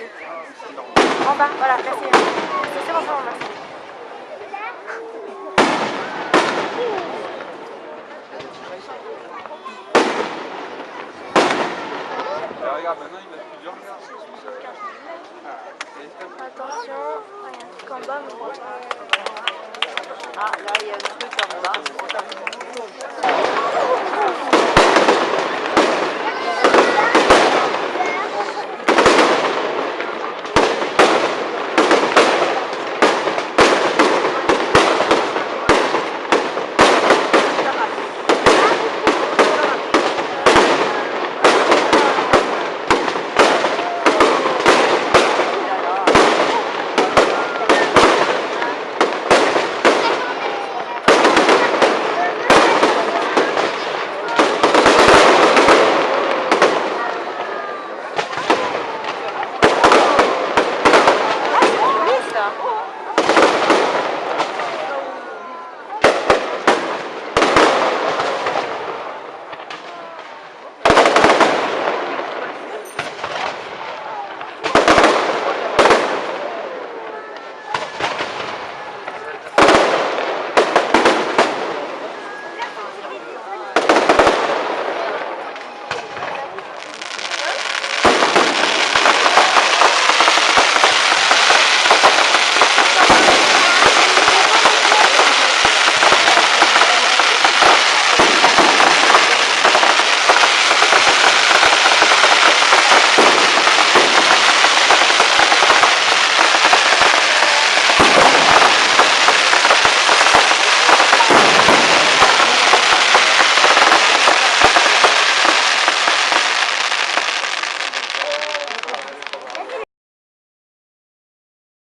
En bas, voilà, là c'est bon, merci. Regarde, maintenant il va plusieurs. Attention, il y a un truc en bas, mais... Ah, là il y a un truc en bas.